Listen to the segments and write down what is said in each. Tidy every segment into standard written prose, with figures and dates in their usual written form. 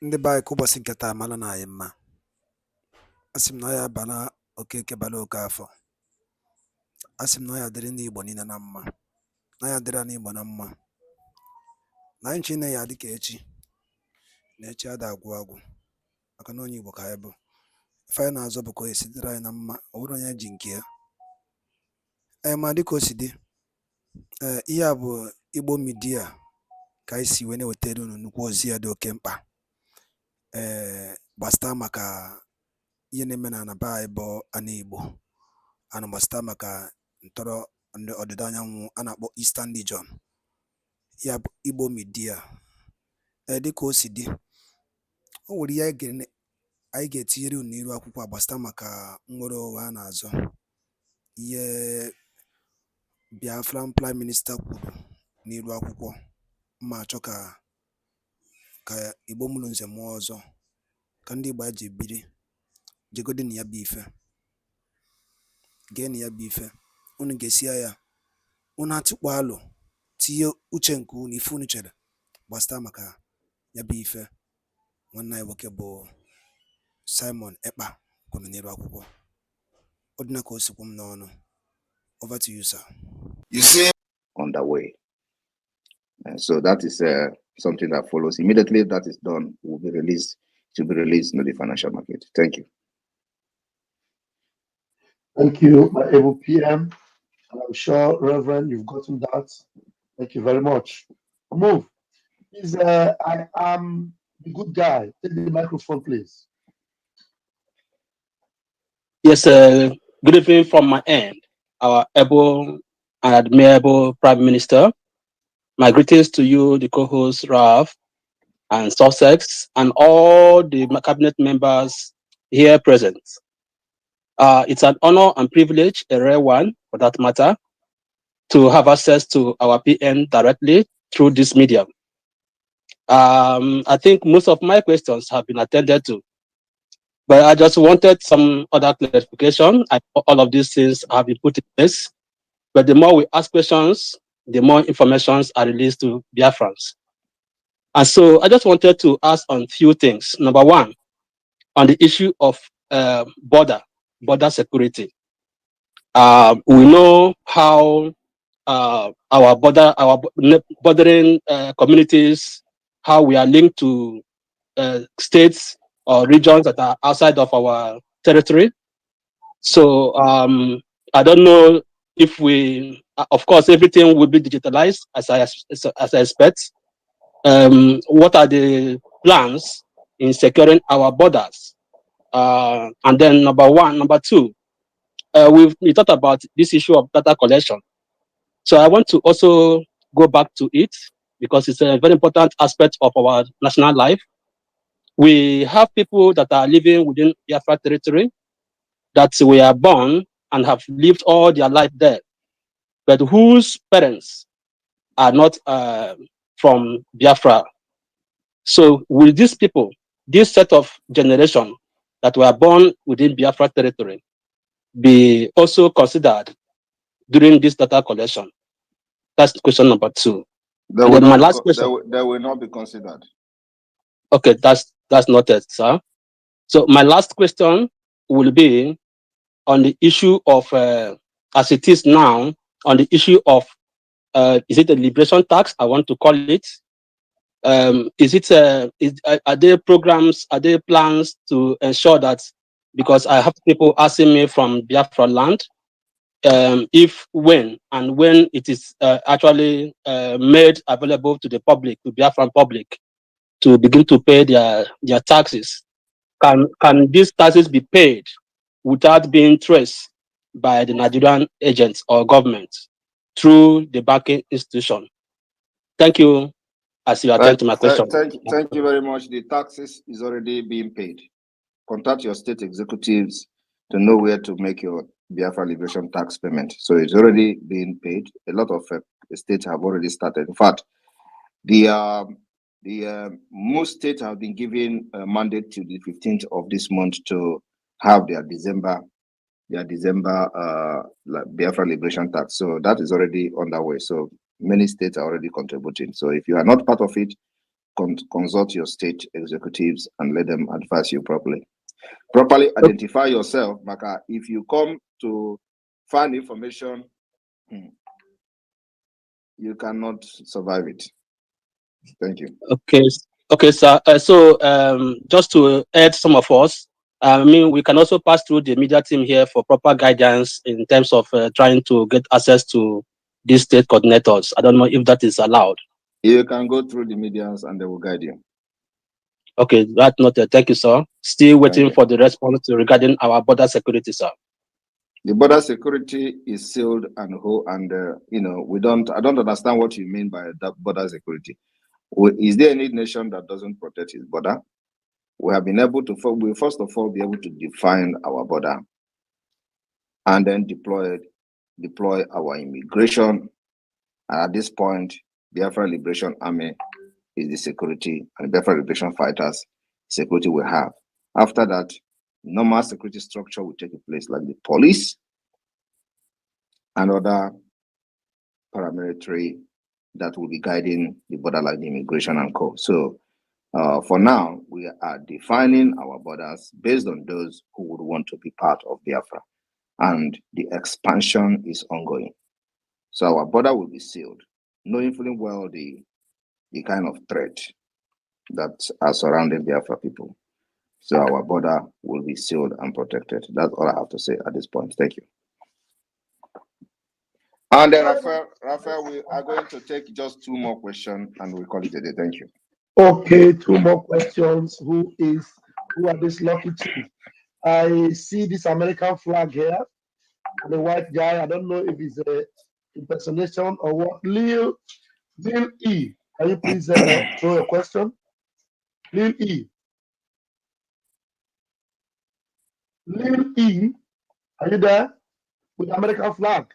ndị be anyị ka ụbọchị nke taa mara na anyị mma. Asị m na ọ ya bala okeke bala oke afọ. Asị m na ọ ya dịrị ndị Igbo niile na mma, na ya dịrị anyị Igbo na mma, na anyị nche ya dị ka echi na echi ada agwụ agwụ, maka na onye Igbo ka anyị bụ. Ife anyị na-azọ bụ ka o esi dịrị anyị na mma, ọ bụrụ onye ji nke ya. Ma dịka o si dị, ihe a bụ Igbo midia ka anyị si wee na-ewetara unu nnukwu ozi ya dị oke mkpa gbasịta maka ihe na-eme na be anyị bụ ana Igbo, ana gbasịta maka ntọrọ ọdịda anyanwụ a na-akpọ Eastern Region, ya bụ Igbo midia. Dịka o si dị, o nwere ihe anyị ga-etinyere unu n'iru akwụkwọ gbasịta maka nnwere onwe a na-azọ, ihe Biafran Prime Minister kwuru n'iru akwụkwọ. Mma achọ ka Igbo mụrụ nze mụọ ọzọ, ka ndị Igbo ji biri, jegodi na ya bụ ife, gee na ya bụ ife, unu ga-esi ya, unu atụkpọ alụ, tinye uche nke unu, ife unu chere gbasịta maka ya bụ ife nwanne anyị nwoke bụ Simon Ekpa kwuru n'iru akwụkwọ. Ọ dị na ka o sikwu m n'ọnụ. Over to you, sir. You see, on the way. So that is something that follows. Immediately that is done, will be released. To be released in the financial market. Thank you. Thank you, my able PM. And I'm sure, Reverend, you've gotten that. Thank you very much. Move. Please, I am the good guy. Take the microphone, please. Yes, good evening from my end. Our able and admirable Prime Minister. My greetings to you, the co-host Ralph and Sussex, and all the cabinet members here present. It's an honor and privilege, a rare one for that matter, to have access to our PM directly through this medium. I think most of my questions have been attended to, but I just wanted some other clarification. All of these things have been put in place, but the more we ask questions, the more information are released to Biafrans. And so I just wanted to ask on a few things. Number one, on the issue of border security. We know how our bordering communities, how we are linked to states or regions that are outside of our territory. So I don't know if we, of course, everything will be digitalized as I expect. What are the plans in securing our borders? And then number two, we talked about this issue of data collection. So I want to also go back to it because it's a very important aspect of our national life. We have people that are living within Biafra territory, that we are born and have lived all their life there, but whose parents are not from Biafra. So will these people, this set of generation that were born within Biafra territory, be also considered during this data collection? That's question number two. They will not be considered. Okay, that's noted, sir. So my last question will be on the issue of, as it is now, on the issue of, is it a liberation tax? I want to call it. Are there programs, are there plans to ensure that, because I have people asking me from Biafra land, if when it is actually made available to the public, to Biafran public, to begin to pay their taxes, can these taxes be paid without being traced by the Nigerian agents or government through the banking institution? Thank you. As you attend to my question. Thank you very much. The taxes is already being paid. Contact your state executives to know where to make your Biafra liberation tax payment. So it's already being paid. A lot of states have already started. In fact, most states have been given a mandate to the 15th of this month to have their December Biafra liberation tax. So that is already underway. So many states are already contributing. So if you are not part of it, consult your state executives and let them advise you properly. Properly identify yourself, Maka. If you come to find information, you cannot survive it. Thank you. Okay, sir. Just to add some of us, I mean, we can also pass through the media team here for proper guidance in terms of trying to get access to these state coordinators. I don't know if that is allowed. You can go through the medias and they will guide you. Okay, that noted. Thank you, sir. Still waiting for the response regarding our border security, sir. The border security is sealed and whole, and I don't understand what you mean by that border security. Is there any nation that doesn't protect its border? We have been able to, we first of all be able to define our border and then deploy our immigration. And at this point, Biafra Liberation Army is the security, and Biafra Liberation Fighters security we have. After that, normal security structure will take place, like the police and other paramilitary that will be guiding the borderline immigration and co. So for now, we are defining our borders based on those who would want to be part of Biafra. And the expansion is ongoing. So our border will be sealed, knowing fully well the kind of threat that are surrounding Biafra people. So our border will be sealed and protected. That's all I have to say at this point. Thank you. And then, Raphael, we are going to take just 2 more questions and we'll call it a day. Thank you. Okay, 2 more questions. Who are these lucky 2? I see this American flag here, and the white guy. I don't know if it's a impersonation or what. Lil E, can you please throw a question? Lil E. Lil E, are you there? With the American flag.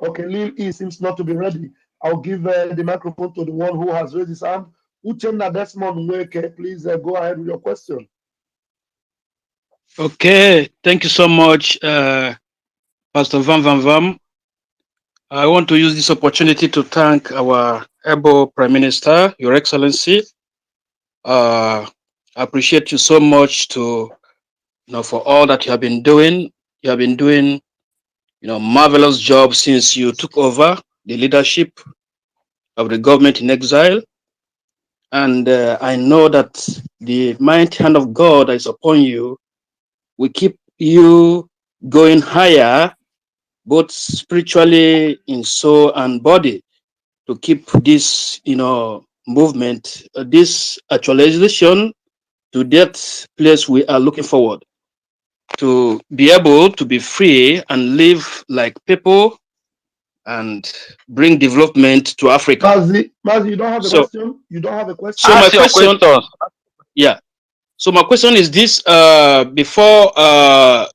Okay, Lil E seems not to be ready. I'll give the microphone to the one who has raised his hand. Uchenna Desmond Nweke, please go ahead with your question. Okay, thank you so much, Pastor Van Van Vam. I want to use this opportunity to thank our able Prime Minister, Your Excellency. I appreciate you so much for all that you have been doing. You have been doing, marvelous job since you took over the leadership of the government in exile. And I know that the mighty hand of God that is upon you will keep you going higher, both spiritually in soul and body, to keep this, movement, this actualization to that place we are looking forward to be able to be free and live like people and bring development to Africa. Mazi, you don't have a question? You don't have a question? So my question, yeah. So my question is this, before,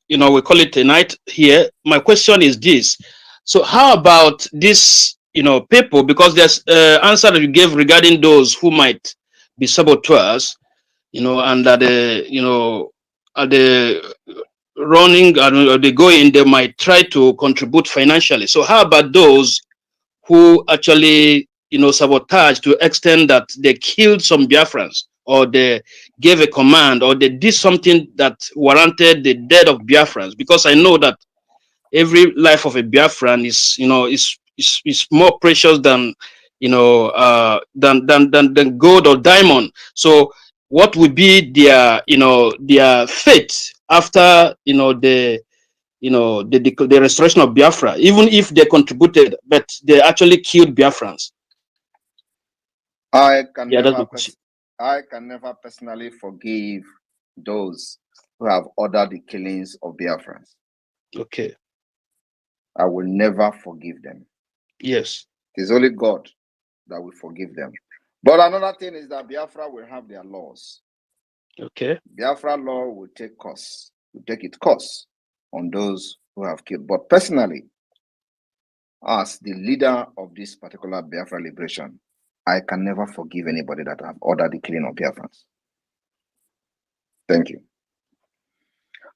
we call it a night here, my question is this. So how about this, people, because there's answer that you gave regarding those who might be saboteurs, and that, at the running and they go in, they might try to contribute financially. So how about those who actually, sabotage to the extent that they killed some Biafrans, or they gave a command, or they did something that warranted the death of Biafrans? Because I know that every life of a Biafran is more precious than than gold or diamond. So what would be their fate after the restoration of Biafra, even if they contributed, but they actually killed Biafrans? I can never personally forgive those who have ordered the killings of Biafrans. Okay. I will never forgive them. Yes. It is only God that will forgive them. But another thing is that Biafra will have their laws. Okay. Biafra law will take its course on those who have killed. But personally, as the leader of this particular Biafra liberation, I can never forgive anybody that have ordered the killing of Biafrans. Thank you.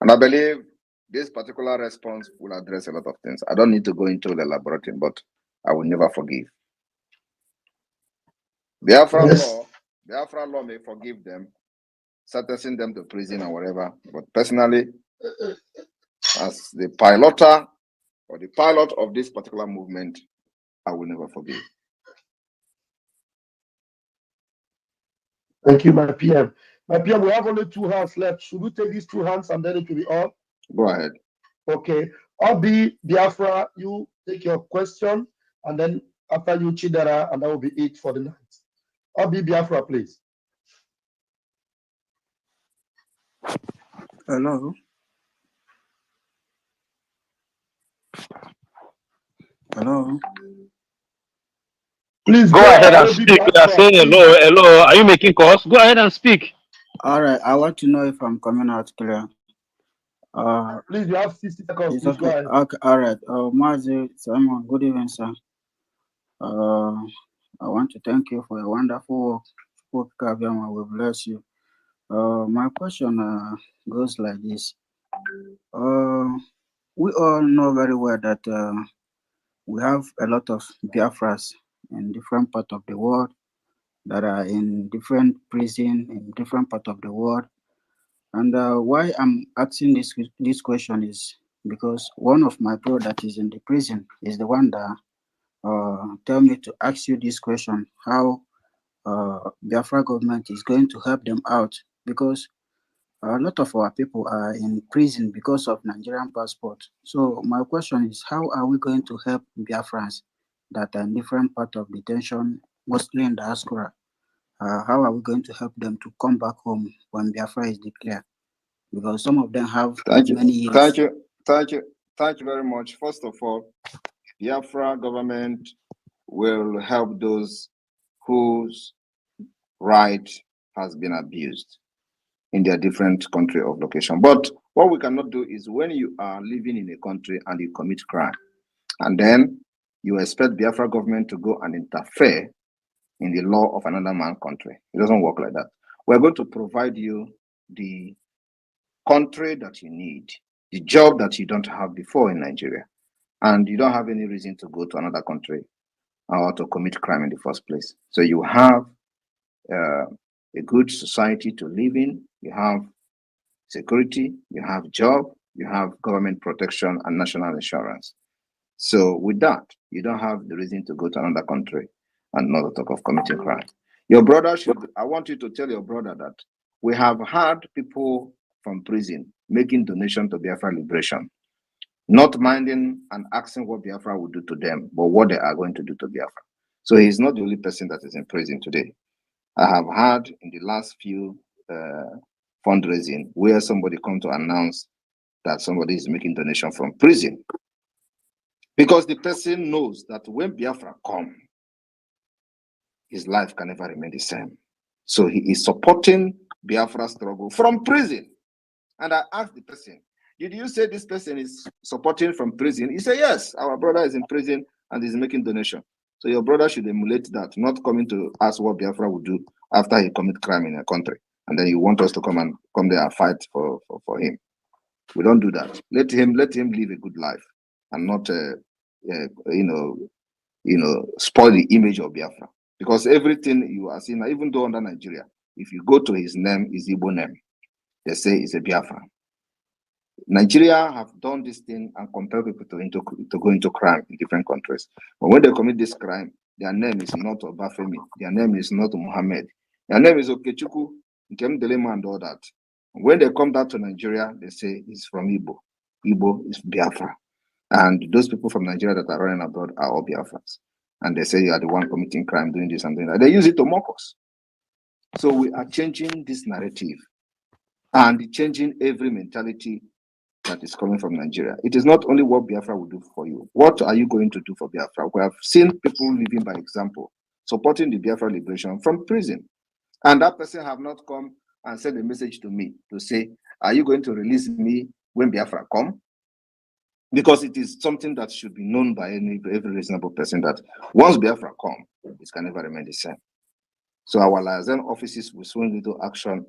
And I believe this particular response will address a lot of things. I don't need to go into the elaborating, but I will never forgive. Biafra Yes. law may forgive them, sentencing them to prison or whatever. But personally, as the piloter or the pilot of this particular movement, I will never forgive. Thank you, my PM. My PM, we have only 2 hands left. Should we take these 2 hands and then it will be all? Go ahead. Okay. Obi, Biafra, you take your question, and then after you, Chidera, and that will be it for the night. Obi, Biafra, please. Hello. Hello. Please Go ahead and Obi, speak. You are Biafra, saying please. hello, hello. Are you making calls? Go ahead and speak. All right. I want to know if I'm coming out clear. Please, you have 60 seconds. It's Please go okay. ahead. Okay. All right. Mazi, Simon, good evening, sir. I want to thank you for your wonderful work. Kabiama will bless you. My question goes like this. We all know very well that we have a lot of Biafras in different parts of the world that are in different prison in different parts of the world. And why I'm asking this question is because one of my bro that is in the prison is the one that tell me to ask you this question: how Biafra government is going to help them out, because a lot of our people are in prison because of Nigerian passport. So my question is, how are we going to help Biafrans that are in different part of detention, mostly in diaspora? How are we going to help them to come back home when Biafra is declared? Because some of them have many years. Thank you very much. First of all, Biafra government will help those whose right has been abused in their different country of location. But what we cannot do is when you are living in a country and you commit crime, and then you expect Biafra government to go and interfere in the law of another man's country. It doesn't work like that. We're going to provide you the country that you need, the job that you don't have before in Nigeria, and you don't have any reason to go to another country or to commit crime in the first place. So you have a good society to live in, you have security, you have job, you have government protection and national insurance. So with that, you don't have the reason to go to another country and not talk of committing crime. Your brother I want you to tell your brother that we have had people from prison making donation to Biafra liberation, not minding and asking what Biafra will do to them, but what they are going to do to Biafra. So he's not the only person that is in prison today. I have had in the last few fundraising where somebody come to announce that somebody is making donation from prison, because the person knows that when Biafra come, his life can never remain the same. So he is supporting Biafra struggle from prison. And I asked the person, did you say this person is supporting from prison? He said, yes, our brother is in prison and is making donation. So your brother should emulate that, not coming to ask what Biafra would do after he commit crime in a country. And then you want us to come there and fight for him. We don't do that. Let him live a good life and not spoil the image of Biafra. Because everything you are seeing, even though under Nigeria, if you go to his name, his Igbo name, they say it's a Biafra. Nigeria have done this thing and compel people to go into crime in different countries. But when they commit this crime, their name is not Obafemi, their name is not Muhammad, their name is Okechukwu, Nkem Delema and all that. When they come back to Nigeria, they say it's from Igbo. Igbo is Biafra. And those people from Nigeria that are running abroad are all Biafrans. And they say you are the one committing crime, doing this and doing that. They use it to mock us. So we are changing this narrative and changing every mentality that is coming from Nigeria. It is not only what Biafra will do for you. What are you going to do for Biafra? We have seen people living by example, supporting the Biafra liberation from prison. And that person have not come and sent a message to me to say, are you going to release me when Biafra come? Because it is something that should be known by every reasonable person that once Biafra come, it can never remain the same. So our liaison offices will swing into action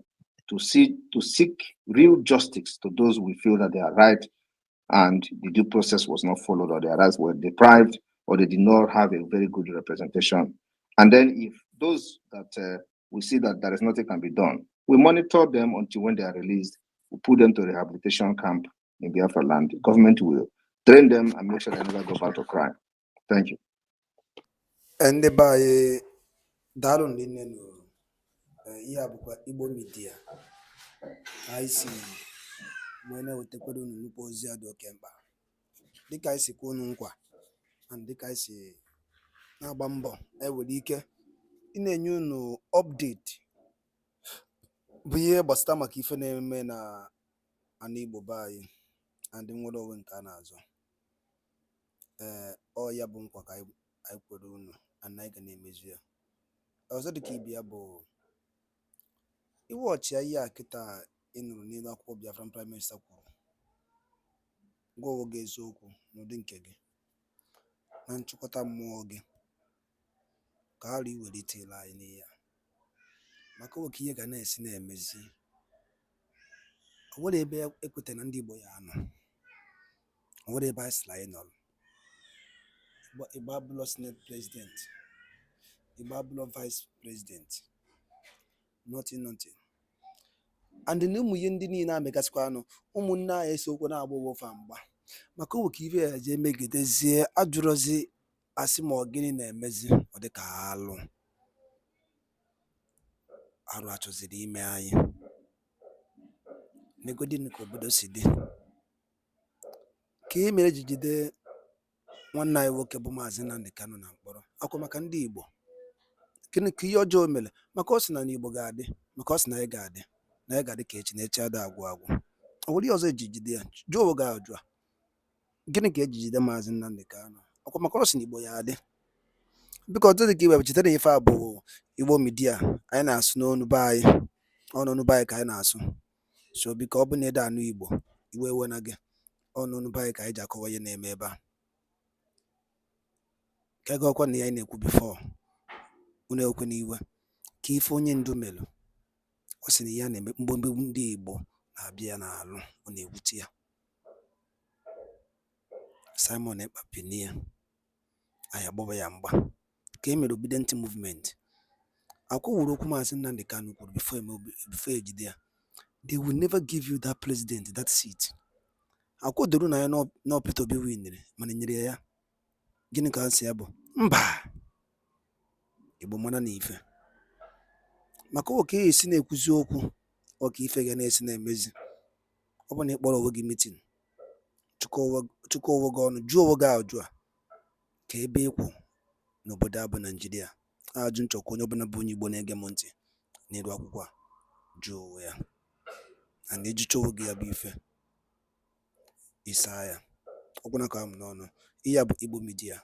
to seek real justice to those we feel that they are right and the due process was not followed, or their rights were deprived, or they did not have a very good representation. And then if those that we see that there is nothing can be done, we monitor them until when they are released. We put them to rehabilitation camp in Biafra land. The government will train them and make sure they never go back to crime. Thank you. Ndị be anyị daalụ nne nụ ihe a bụkwa Igbo Media anyị si wee na-ewetakwara unu nnukwu ozi a dị oke mkpa dịka anyị si kwuo unu nkwa na dịka anyị si na-agba mbọ enwere ike ị na-enye unu update bụ ihe gbasara maka ife na-eme na ana Igbo be anyị na ndị nwere onwe nke a na-azọ. Ọ ya bụ nkwa ka anyị kwere unu na anyị ga na-emezu ya. Ọzọ dịka ibe ya bụ iwe ọchịagha a kịta ị nụrụ n'elu akwụkwọ Biafran Prime Minister kwuru, gwa onwe gị eziokwu n'ụdị nke gị na nchịkọta mmụọ gị ka arụ iwelitela anyị n'ihe ya, maka oke ihe ga na-esi na-emezi. O nwere ebe ekweta na ndị Igbo ya anọ, o nwere ebe anyị sịrị anyị nọrọ. Igbo abụlọ senate president, Igbo abụlọ vice president, nothing. And na ụmụ ihe ndị niile amegasịkwa anụ ụmụnne anyị esokwa na-agba owofa mgba maka oke ife ya je megidezie ajụrụzi asị ma ọ gịnị na-emezi ọ dị ka arụ achọziri ime anyị negodin ka obodo si dị ka e mere ji jide nwanne anyị nwoke bụ Maazị Nnamdi Kanu na mkpọrọ akwa maka ndị Igbo. Gịnị ka ihe ọjọọ mere? Maka ọ sị na Igbo ga-adị, maka ọ sị na anyị ga-adị ka echi na echi ada agwụ agwụ. O nwere ihe ọzọ eji jide ya? Jụọ oge ajụ a, gịnị ka eji jide Maazị Nnamdi Kanu? Ọkwa maka ọ sị na Igbo ya adị. Biko ọtụtụ dị ka iwe chetara ife a bụ Igbo Media anyị na-asụ n'onu be anyị, ọnụnụ be anyị ka anyị na-asụ. So biko ọ bụ na ede anụ Igbo iwe ewe na gị, ọnụnụ be anyị ka anyị ji akọwa ihe na-eme ebe a. Ka ego ọkwa na ya anyị na-ekwu bifo unu ekwe n'iwe ka ife onye ndu melụ ọ sị na ya na-eme mgbomgbe ndị Igbo na-abịa ya n'alụ ọ na-ewute ya. Simon Ekpa penie anyị agbaba ya mgba ka e mere obedient movement. Akwụwụrụ okwu Maazị Nnamdi Kanu kwuru before ejide ya, they will never give you that president, that seat. Akwụdoro na ya na Peter Obi winere mana nyere ya. Gịnị ka nsị ya bụ? Mba, Igbo mana na ife maka oke esi na-ekwuzi okwu ọka ife ga na-esi na-emezi. Ọ bụ na ịkpọrọ onwe gị mitin, chụkọ onwe gị ọnụ, jụọ onwe gị ajụ a ka ebe ịkwụ n'obodo a bụ Naijiria. Ajụ nchọkwa onye ọbụla bụ onye Igbo na-ege m ntị n'elu akwụkwọ a, jụọ onwe ya na na-ejicha onwe gị ya bụ ife isaa ya. Ọgwụna ka m n'ọnụ. Ihe a bụ Igbo Media.